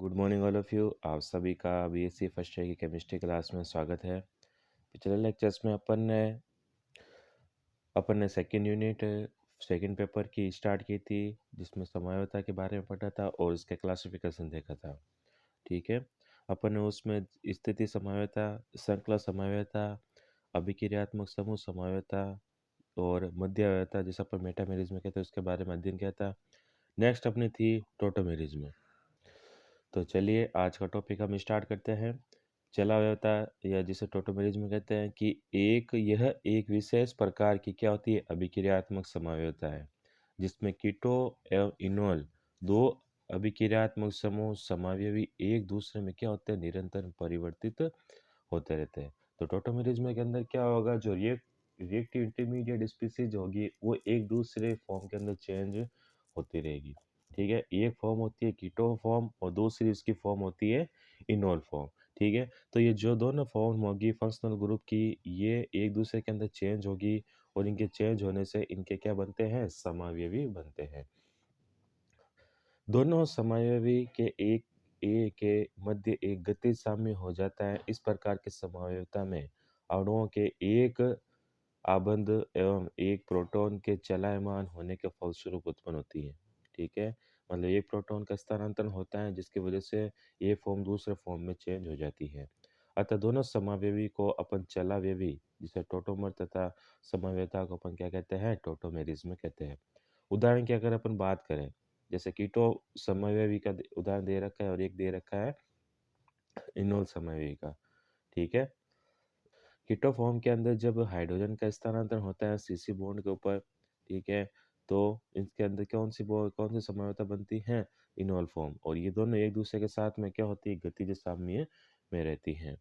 Good morning all of you. आप सभी का बीएससी फर्स्ट ईयर की केमिस्ट्री क्लास में स्वागत है। पिछले लेक्चर्स में अपन ने सेकेंड यूनिट सेकेंड पेपर की स्टार्ट की थी, जिसमें समयावता के बारे में पढ़ा था और उसके क्लासिफिकेशन देखा था। ठीक है, अपन ने उसमें स्थिति समयावता, श्रृंखला समयावता, अभिक्रियात्मक समूह समयावता और मध्यावता, जैसा अपन मेटामेरिज्म कहते हैं, उसके बारे में अध्ययन किया था। नेक्स्ट अपनी थी टोटोमेरिज्म। तो चलिए आज का टॉपिक हम स्टार्ट करते हैं। चलाव्यता या जिसे टोटोमेरिज्म कहते हैं कि यह एक विशेष प्रकार की क्या होती है, अभिक्रियात्मक समाव्यता है, जिसमें कीटो एवं इनोल दो अभिक्रियात्मक समूह समावयवी एक दूसरे में क्या होते हैं, निरंतर परिवर्तित होते रहते हैं। तो टोटोमेरिज्म के अंदर क्या होगा, जो रिएक्टिव इंटरमीडिएट स्पीसीज होगी वो एक दूसरे फॉर्म के अंदर चेंज होती रहेगी। ठीक है, एक फॉर्म होती है कीटो फॉर्म और दूसरी इसकी फॉर्म होती है इनोल फॉर्म। ठीक है, तो ये जो दोनों फॉर्म होगी फंक्शनल ग्रुप की, ये एक दूसरे के अंदर चेंज होगी और इनके चेंज होने से इनके क्या बनते हैं, समावयवी बनते हैं। दोनों समावयवी के एक ए के मध्य एक गतिज साम्य हो जाता है। इस प्रकार की समावयवता में अणुओं के एक आबंध एवं एक प्रोटॉन के चलायमान होने के फलस्वरूप उत्पन्न होती है। ठीक है, मतलब एक प्रोटॉन का स्थानांतरण होता है जिसकी वजह से ये फॉर्म दूसरे फॉर्म में चेंज हो जाती है। अतः दोनों समावयवी को अपन चलावयवी, जिसे टोटोमर तथा समावयवता को अपन क्या कहते हैं, टोटोमेरिज्म कहते हैं। उदाहरण की अगर अपन बात करें, जैसे कीटो समावयवी का उदाहरण दे रखा है और एक दे रखा है इनोल समावयवी का। ठीक है, कीटो फॉर्म के अंदर जब हाइड्रोजन का स्थानांतरण होता है सीसी बॉन्ड के ऊपर, ठीक है, तो इसके अंदर कौन सी समझौता बनती है, इनोल फॉर्म, और ये दोनों एक दूसरे के साथ में क्या होती है, गतिज साम्य में रहती हैं।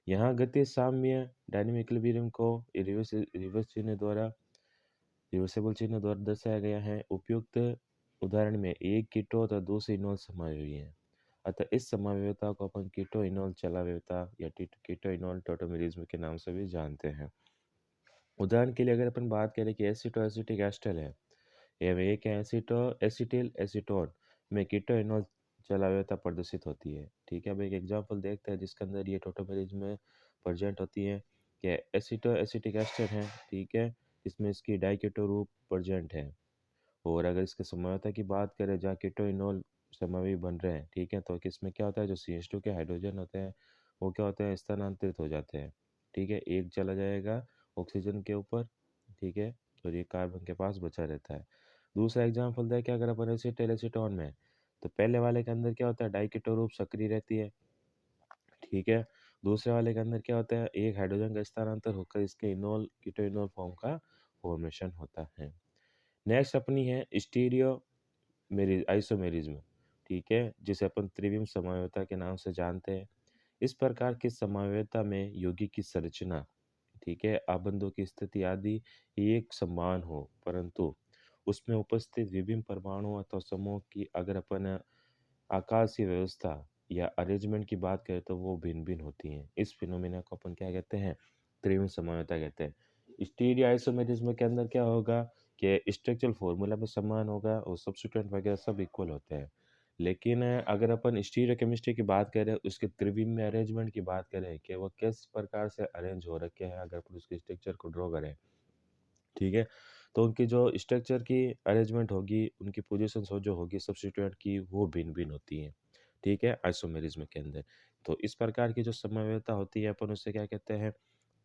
यहाँ गतिज साम्य डायनेमिक इक्विलिब्रियम को रिवर्सिबल चिन्ह द्वारा दर्शाया गया है। उपयुक्त उदाहरण में एक कीटो तथा दूसरी इनोल समावयवी है। अतः इस समावयवता को अपन कीटो इनोल चलावयवता या कीटो इनोल टोटोमेरिज्म के नाम से भी जानते हैं। उदाहरण के लिए अगर अपन बात करें कि एसिटो एसिटिक एस्टर है, एवं एक है एसिटो एसिटिल एसीटोन में कीटो इनोल चलावयवता प्रदर्शित होती है। ठीक है, अब एक एग्जांपल देखते हैं जिसके अंदर ये टोटोमेरिज्म में प्रेजेंट होती है कि एसिटो एसिटिक एस्टर है। ठीक है, इसमें इसकी डाइकीटो रूप प्रेजेंट है। और अगर इसके समझौता की बात करें जहाँ कीटो इनोल समूह बन रहे हैं, ठीक है, तो इसमें क्या होता है, जो CH2 के हाइड्रोजन होते हैं वो क्या होते हैं, स्थानांतरित हो जाते हैं। ठीक है, एक चला जाएगा ऑक्सीजन के ऊपर, ठीक है, और ये कार्बन के पास बचा रहता है। दूसरा एग्जाम्पल देखें, अगर अपन एसिटाइल एसीटोन में, तो पहले वाले के अंदर क्या होता है, डाइकीटो रूप सक्रिय रहती है। ठीक है, दूसरे वाले के अंदर क्या होता है, एक हाइड्रोजन का स्थानांतर होकर इसके इनोल कीटो इनोल फॉर्म का फॉर्मेशन होता है। नेक्स्ट अपनी है स्टीरियो मेरि आइसोमेरिज्म। ठीक है, जिसे अपन त्रिविम समन्वयता के नाम से जानते हैं। इस प्रकार की समन्वयता में यौगिक की संरचना, ठीक है, आबंधों की स्थिति आदि एक समान हो, परंतु उसमें उपस्थित विभिन्न परमाणु अथवा समूह की अगर अपन आकाशीय व्यवस्था या अरेंजमेंट की बात करें तो वो भिन्न भिन्न होती हैं। इस फिनोमिना को अपन क्या कहते हैं, त्रिविम समन्वयता कहते हैं। स्टीरियो आइसोमेरिज्म के अंदर क्या होगा कि स्ट्रक्चरल फॉर्मूला भी समान होगा और सब्स्टिट्यूएंट वगैरह सब इक्वल होते हैं। लेकिन अगर अपन स्टीरियो केमिस्ट्री की बात करें, उसके त्रिविम में अरेंजमेंट की बात करें कि वो किस प्रकार से अरेंज हो रखे हैं, अगर अपन उसके स्ट्रक्चर को ड्रॉ करें, ठीक है, तो उनकी जो स्ट्रक्चर की अरेंजमेंट होगी, उनकी पोजीशन जो होगी सब्स्टिट्यूएंट की, वो भिन्न भिन्न होती हैं। ठीक है, आइसोमेरिज्म के अंदर। तो इस प्रकार की जो समन्वयता होती है अपन उसे क्या कहते हैं,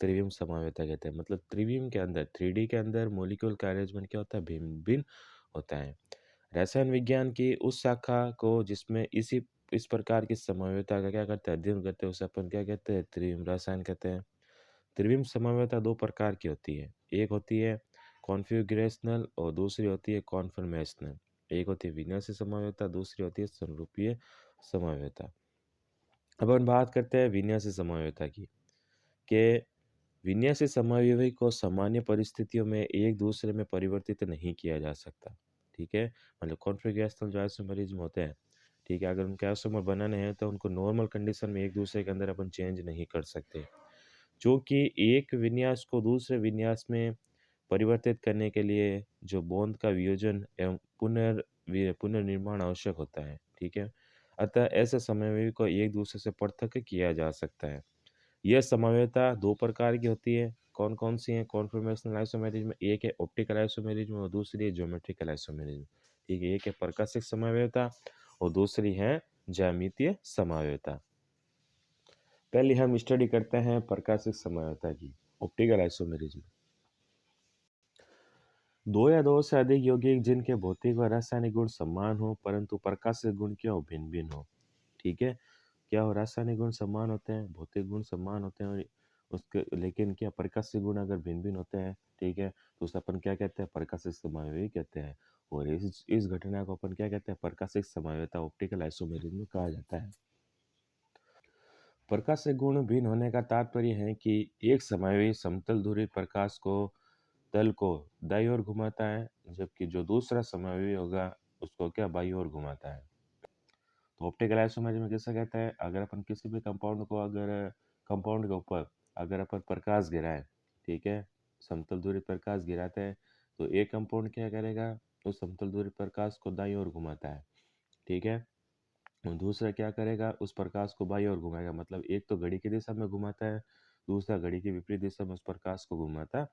त्रिविम समन्वयता कहते हैं। मतलब त्रिविम के अंदर 3D के अंदर मॉलिक्यूल का अरेंजमेंट क्या होता है, भिन्न भिन्न होता है। रसायन विज्ञान की उस शाखा को जिसमें इस प्रकार की समन्वयता का क्या करते हैं, अध्ययन करते हैं, उसे अपन क्या कहते हैं, त्रिविम रसायन कहते हैं। त्रिविम समन्वयता दो प्रकार की होती है, एक होती है कॉन्फ़िगरेशनल और दूसरी होती है कॉन्फर्मेशनल। एक होती है विन्यासी समन्वयता, दूसरी होती है समरूपीय समन्वयता। अब हम बात करते हैं विन्यासी समन्वयता की, कि विन्यासी समन्वयी को सामान्य परिस्थितियों में एक दूसरे में परिवर्तित नहीं किया जा सकता। ठीक है, मतलब कॉन्फ़िगरेशनल जो आइसोमरिज्म होते हैं, ठीक है, अगर उनके आइसोमर बनाने हैं तो उनको नॉर्मल कंडीशन में एक दूसरे के अंदर अपन चेंज नहीं कर सकते। चूँकि एक विन्यास को दूसरे विन्यास में परिवर्तित करने के लिए जो बॉन्ड का वियोजन एवं पुनर्निर्माण आवश्यक होता है। ठीक है, अतः ऐसे समन्वय को एक दूसरे से पृथक किया जा सकता है। यह समन्वयता दो प्रकार की होती है। कौन कौन सी है? कॉन्फॉर्मेशनल आइसोमेरिज्म, एक है ऑप्टिकल आइसोमेरिज्म और दूसरी है ज्योमेट्रिकल आइसोमेरिज्म। ठीक है, एक है प्रकाशिक समन्वयता और दूसरी है ज्यामितीय समन्वयता। पहले हम स्टडी करते हैं प्रकाशिक समन्वयता की, ऑप्टिकल आइसोमेरिज्म। दो या दो से अधिक यौगिक जिनके भौतिक व रासायनिक गुण समान हो परंतु प्रकाशिक गुण क्यों भिन्न भिन्न हो। ठीक है, क्या हो, रासायनिक गुण समान होते हैं, भौतिक गुण समान होते हैं, और उसके लेकिन क्या प्रकाशिक गुण अगर भिन्न भिन्न होते हैं, ठीक है, तो उसे अपन क्या कहते हैं? प्रकाशिक समन्वय कहते हैं। और इस घटना को अपन क्या कहते हैं? प्रकाशिक समन्वयता, ऑप्टिकल आइसोमेरिज्म कहा जाता है। प्रकाशिक गुण भिन्न होने का तात्पर्य है कि एक समन्वयी समतल धुरी प्रकाश को तल को दाईं ओर घुमाता है, जबकि जो दूसरा समन्वयी होगा उसको क्या बाईं ओर घुमाता है। तो ऑप्टिकल आइसोमेरिज्म किसे कहते हैं? अगर अपन किसी भी कंपाउंड को, अगर कंपाउंड के ऊपर अगर अपन प्रकाश गिराएं, ठीक है, समतल दूरी प्रकाश गिराते हैं, तो एक कंपाउंड क्या करेगा? उस समतल दूरी प्रकाश को दाईं ओर घुमाता है, ठीक है, और दूसरा क्या करेगा? उस प्रकाश को बाईं ओर घुमाएगा। मतलब एक तो घड़ी की दिशा में घुमाता है, दूसरा घड़ी की विपरीत दिशा में उस प्रकाश को घुमाता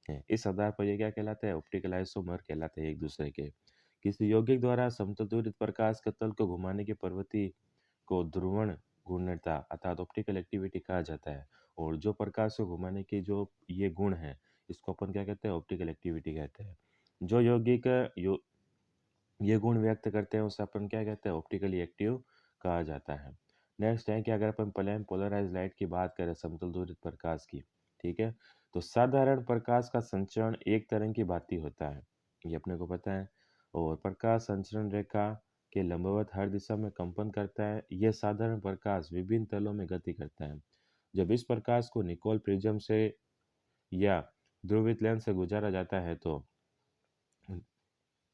है। इस आधार पर ये क्या कहलाता है? ऑप्टिकल आइसोमर कहलाते हैं एक दूसरे के। किसी यौगिक द्वारा समतुलित प्रकाश के तल को घुमाने की प्रवृत्ति को ध्रुवण घूर्णनता अर्थात ऑप्टिकल एक्टिविटी कहा जाता है। और जो प्रकाश को घुमाने की जो ये गुण है, इसको अपन क्या कहते हैं? ऑप्टिकल एक्टिविटी कहते हैं। जो यौगिक ये गुण व्यक्त करते हैं उसे अपन क्या कहते हैं? ऑप्टिकली एक्टिव कहा जाता है। नेक्स्ट है कि अगर अपन प्लेन पोलराइज लाइट की बात करें, समतल दूरित प्रकाश की, ठीक है, तो साधारण प्रकाश का संचरण एक तरंग की भांति होता है, ये अपने को पता है। और प्रकाश संचरण रेखा के लंबवत हर दिशा में कंपन करता है। यह साधारण प्रकाश विभिन्न तलों में गति करता है। जब इस प्रकाश को निकोल प्रिज्म से या ध्रुवित लेंस से गुजारा जाता है तो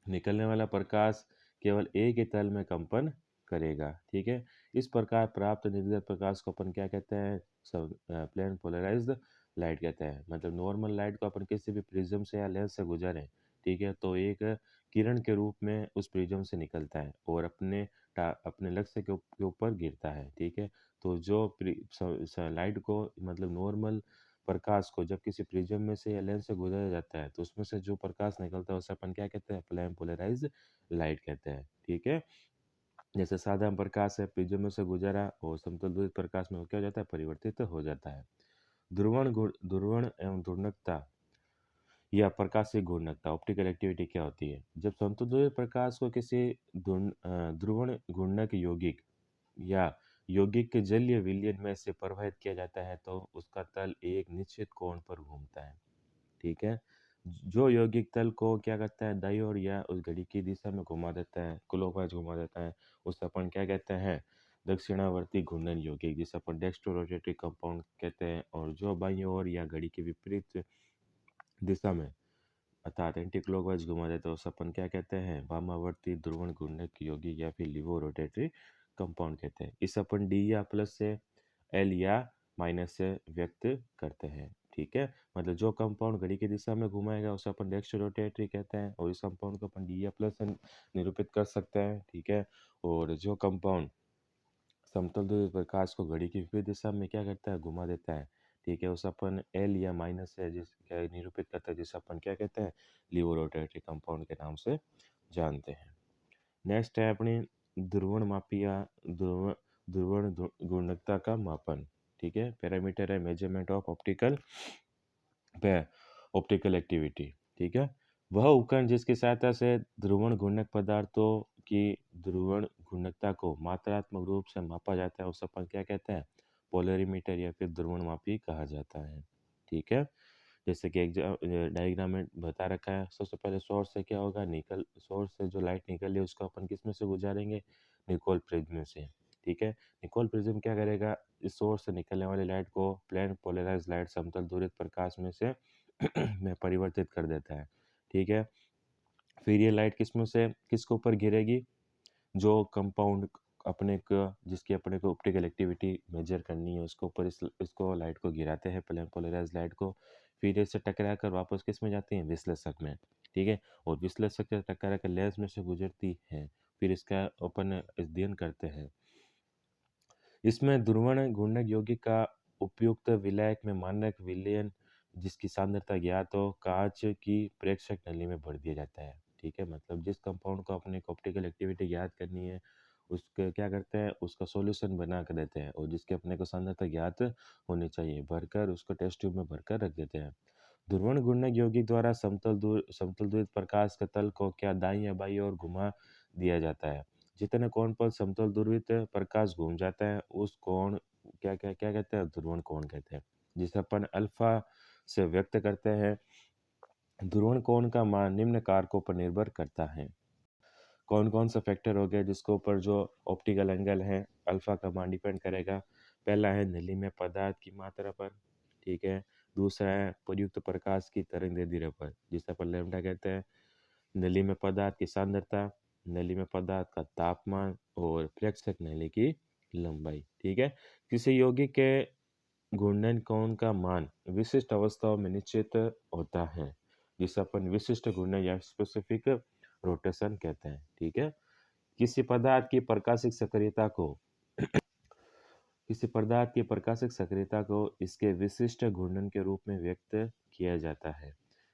निकलने वाला प्रकाश केवल एक ही तल में कंपन करेगा। ठीक है, इस प्रकार प्राप्त निर्गत प्रकाश को अपन क्या कहते हैं? सब प्लेन पोलराइज्ड लाइट कहते हैं। मतलब नॉर्मल लाइट को अपन किसी भी प्रिज्म से या लेंस से गुजारें, ठीक है, तो एक किरण के रूप में उस प्रिज्म से निकलता है और अपने लक्ष्य के ऊपर गिरता है। ठीक है, तो जो लाइट को, मतलब नॉर्मल प्रकाश को जब किसी प्रिज्म में से या लेंस से गुजारा जाता है, तो उसमें से जो प्रकाश निकलता है उसे अपन क्या कहते हैं? प्लेन पोलराइज्ड लाइट कहते हैं। ठीक है, जैसे साधारण प्रकाश है, प्रिज्म में से गुजरा और समतल ध्रुवित प्रकाश में वो क्या हो जाता है? परिवर्तित हो जाता है। ध्रुवण एवं घूर्णकता या प्रकाशीय घूर्णकता, ऑप्टिकल एक्टिविटी क्या होती है? जब समतल ध्रुवित प्रकाश को किसी ध्रुवण घूर्णक यौगिक या यौगिक के जलीय विलयन में से प्रवाहित किया जाता है तो उसका तल एक निश्चित कोण पर घूमता है। ठीक है, जो यौगिक तल को क्या करता है? दाईं ओर या उस घड़ी की दिशा में घुमा देता है, क्लॉकवाइज घुमा देता है, उसे अपन क्या कहते हैं? दक्षिणावर्ती घूर्णन यौगिक, जिसे अपन डेक्स्ट्रो रोटेटरी कंपाउंड कहते हैं। और जो बाईं ओर या घड़ी के विपरीत दिशा में अर्थात एंटी क्लॉकवाइज घुमा देता है उसे अपन क्या कहते हैं? वामावर्ती ध्रुवण घूर्णक यौगिक या फिर लिवो रोटेटरी कंपाउंड कहते हैं। इस अपन डी या प्लस से, एल या माइनस से व्यक्त करते हैं। ठीक है, मतलब जो कंपाउंड घड़ी की दिशा में घुमाएगा उसे अपन डेक्स्ट्रो रोटेटरी कहते हैं और इस कंपाउंड को अपन डी या प्लस से निरूपित कर सकते हैं। ठीक है, और जो कंपाउंड समतल ध्रुव प्रकाश को घड़ी की विपरीत दिशा में क्या करता है? घुमा देता है। ठीक है, उस अपन एल या माइनस से जिस क्या निरूपित करता है, जिसे अपन क्या कहते हैं? लिवो रोटेटरी कंपाउंड के नाम से जानते हैं। नेक्स्ट है अपनी ध्रुवण मापी या ध्रुवण गुणवत्ता का मापन। ठीक है, पैरामीटर है मेजरमेंट ऑफ ऑप्टिकल एक्टिविटी। ठीक है, वह उपकरण जिसकी सहायता से ध्रुवण घूर्णक पदार्थों की ध्रुवण घूर्णकता को मात्रात्मक रूप से मापा जाता है उस अपन क्या कहते हैं? पोलरीमीटर या फिर ध्रुवण मापी कहा जाता है। ठीक है, जैसे कि एक डायग्राम में बता रखा है। सबसे पहले सोर्स से क्या होगा? सोर्स से जो लाइट निकल है उसको अपन किस में से गुजारेंगे? निकोल प्रिज्म से। ठीक है, निकोल प्रिज्म क्या करेगा? इस सोर्स से निकलने वाली लाइट को प्लेन पोलराइज लाइट, समतल ध्रुवित प्रकाश में से में परिवर्तित कर देता है। ठीक है, फिर ये लाइट किसमें से किसके ऊपर गिरेगी? जो कंपाउंड जिसकी अपने को ऑप्टिकल एक्टिविटी मेजर करनी है उसके ऊपर इसको लाइट को गिराते हैं, प्लेन पोलराइज लाइट को। फिर इससे टकरा कर वापस किस में जाती है? विश्लेषक में। ठीक है, और विश्लेषक से टकरा कर लेंस में से गुजरती है। फिर इसका अपन अध्ययन करते हैं। इसमें ध्रुवण घूर्णक यौगिक का उपयुक्त विलायक में मानक विलयन जिसकी सांद्रता ज्ञात हो कांच की प्रेक्षक नली में भर दिया जाता है। ठीक है, मतलब जिस कंपाउंड को अपने को ऑप्टिकल एक्टिविटी ज्ञात करनी है उसके क्या करते हैं, उसका सॉल्यूशन बना कर देते हैं और जिसकी अपने को सांद्रता ज्ञात होनी चाहिए भरकर उसको टेस्ट ट्यूब में भरकर रख देते हैं। ध्रुवण घूर्णक यौगिक द्वारा समतल दूरित प्रकाश के तल को क्या दाईं या बाईं ओर घुमा दिया जाता है। जितने कोण पर समतल ध्रुवित प्रकाश घूम जाता है उस कोण क्या क्या क्या कहते हैं, ध्रुवण कोण कहते हैं, जिसे अपन अल्फा से व्यक्त करते हैं। ध्रुवण कोण का मान निम्न कारकों पर निर्भर करता है। कौन कौन सा फैक्टर हो गया जिसके ऊपर जो ऑप्टिकल एंगल है अल्फा का मान डिपेंड करेगा। पहला है नली में पदार्थ की मात्रा पर। ठीक है, दूसरा है प्रयुक्त प्रकाश की तरंगदैर्ध्य पर जिसे अपन लैम्डा कहते हैं। नली में पदार्थ की सांद्रता, नली में पदार्थ का तापमान और प्रेक्षक नली की लंबाई। ठीक है, किसी यौगिक के घूर्णन कोण का मान विशिष्ट अवस्थाओं में निश्चित होता है जिसे अपन विशिष्ट घूर्णन या स्पेसिफिक रोटेशन कहते हैं। ठीक है, किसी पदार्थ की प्रकाशिक सक्रियता को किसी पदार्थ की प्रकाशिक सक्रियता को इसके विशिष्ट घूर्णन के रूप में व्यक्त किया जाता है।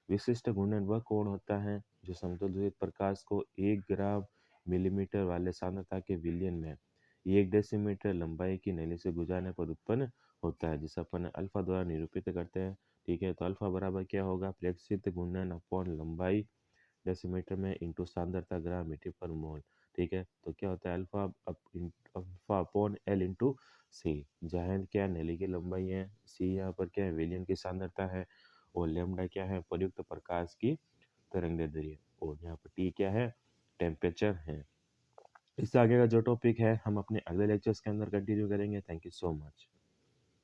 विशिष्ट घूर्णन वह कोण होता है जो समतुल्य प्रकाश को 1 ग्राम मिलीमीटर वाले सांद्रता के विलयन में 1 डेसीमीटर लंबाई की नली से गुजारने पर उत्पन्न होता है जिसे अपन अल्फा द्वारा निरूपित करते हैं। ठीक है, तो अल्फा बराबर क्या होगा, प्रेक्षित घूर्णन अपॉन लंबाई डेसीमीटर में इंटू सांद्रता ग्राम मीटर पर मोल। ठीक है, तो क्या होता है अल्फा अपॉन एल इंटू सी, जहाँ क्या नली की लंबाई है, सी यहाँ पर क्या है विलयन की सांद्रता है और लेमडा क्या है प्रयुक्त प्रकाश की तरंगदैर्ध्य और यहाँ पर टी क्या है टेम्परेचर है। इससे आगे का जो टॉपिक है हम अपने अगले लेक्चर्स के अंदर कंटिन्यू करेंगे। Thank you so much.